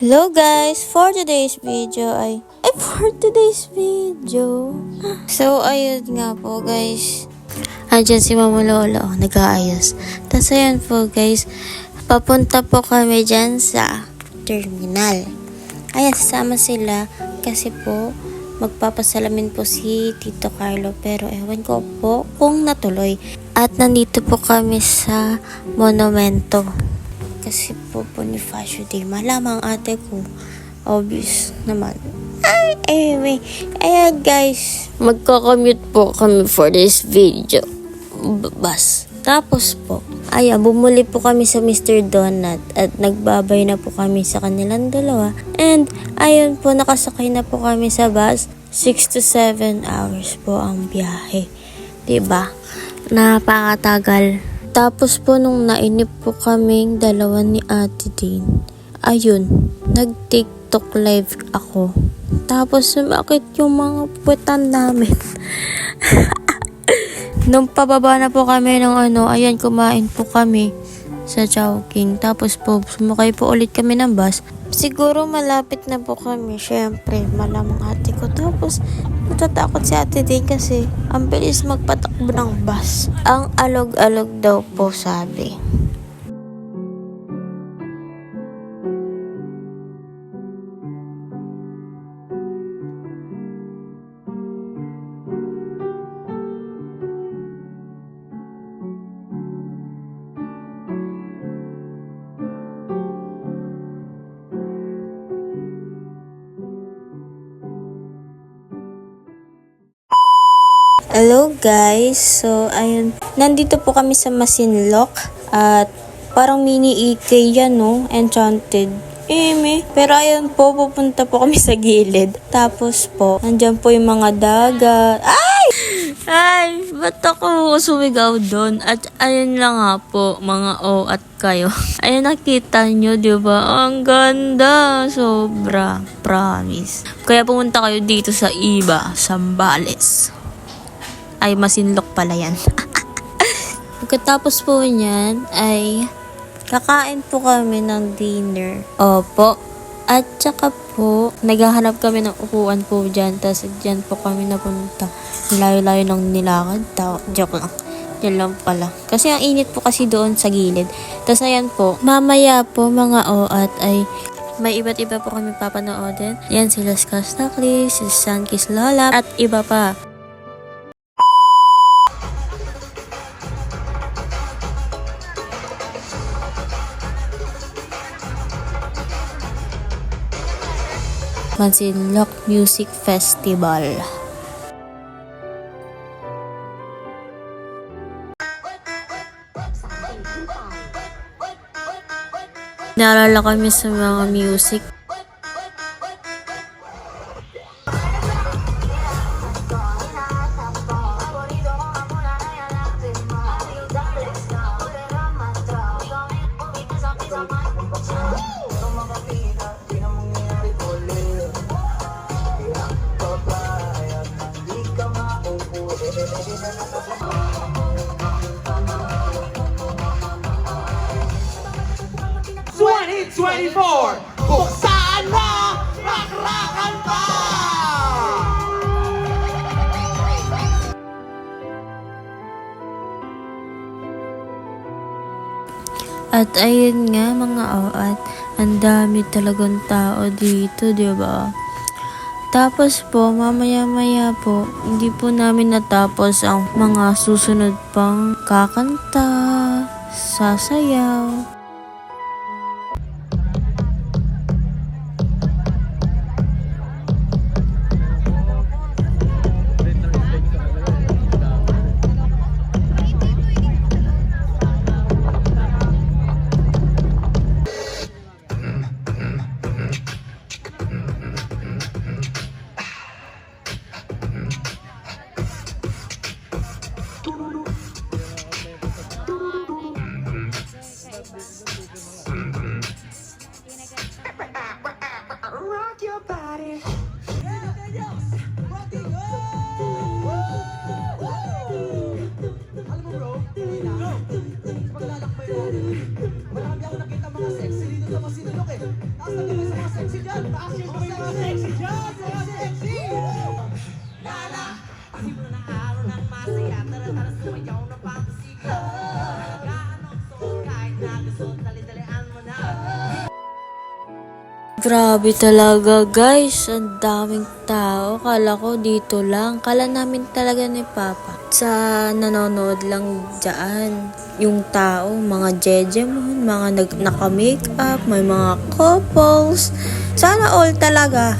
Hello guys, for today's video so ayun nga po guys, andyan si Mama Lola, nag-aayos. Tapos ayan po guys, papunta po kami dyan sa terminal. Ayan, sasama sila kasi po magpapasalamin po si Tito Carlo, pero ewan ko po kung natuloy. At nandito po kami sa monumento kasi po Bonifacio Day. Malamang ate ko, obvious naman. Anyway, ayan guys, magkakommute po kami for this video. Bus. Tapos po, ayan, bumuli po kami sa Mr. Donut at nagbabay na po kami sa kanilang dalawa. And ayun po, nakasakay na po kami sa bus. 6 to 7 hours po ang biyahe. Diba? Napakatagal. Tapos po nung nainip po kaming dalawa ni Ate Din, ayun, nag-TikTok live ako. Tapos sumakit yung mga puwetan namin. Nung pababa na po kami ng ayan, kumain po kami sa Chowking. Tapos po, sumakay po ulit kami ng bus. Siguro malapit na po kami. Syempre, malamang ate ko. Tapos, natatakot si Ate Din kasi ang bilis magpatakbo ng bus. Ang alog-alog daw po sabi. Hello guys, so ayun, nandito po kami sa Masinloc at parang mini EK yan, no? Enchanted. Pero ayun po, pupunta po kami sa gilid. Tapos po, nandyan po yung mga dagat. Ay, ba't ako sumigaw doon? At ayun lang nga po, mga o at kayo. Ayun, nakita nyo, diba? Ang ganda. Sobra. Promise. Kaya pumunta kayo dito sa Iba, Sambales. Ay, Masinloc pala yan. Pagkatapos po niyan, ay kakain po kami ng dinner. Opo. At saka po, naghahanap kami ng upuan po dyan. Tapos dyan po kami napunta. Layo-layo ng nilakad. Joke lang. Yan lang pala. Kasi ang init po kasi doon sa gilid. Tapos ayan po, mamaya po mga oat ay may iba't iba po kami papanoodin. Yan sila Skastakli, si Sankis Lola, at iba pa. Masinloc Music Festival. Naalala kami sa mga music. Buksan na! Rakrakan pa! At ayun nga mga oat, ang dami talagang tao dito, diba? Tapos po, mamaya-maya po, hindi po namin natapos ang mga susunod pang kakanta, sasayaw. Rock your body. Alam mo bro, sa paglalakbay natin, marami ako nakita sabi mo sa mga sexy dyan. Taas yung kamay mga sexy dyan. Mga sexy. Lala. Simula ng araw ng masaya. Tara-tara sumayaw ng pampasika. Gaanong suot kahit na gusto. Dali-dalian mo na. Grabe talaga guys, ang daming tao. Kala ko dito lang. Kala namin talaga ni Papa. Sa nanonood lang dyan, yung tao, mga jejemon, mga naka-makeup, may mga couples. Sana all talaga.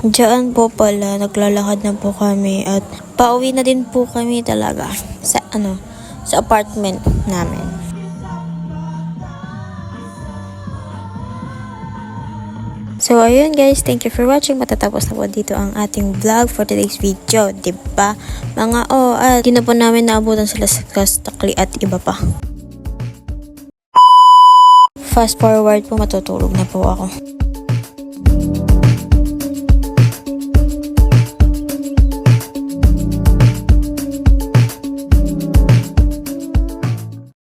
Diyan po pala, naglalakad na po kami at pauwi na din po kami talaga sa sa apartment namin. So ayun guys, thank you for watching. Matatapos na po dito ang ating vlog for today's video, 'di ba? Mga at di na po namin naabutan sila sa Kastakli at iba pa. Fast forward po, matutulog na po ako.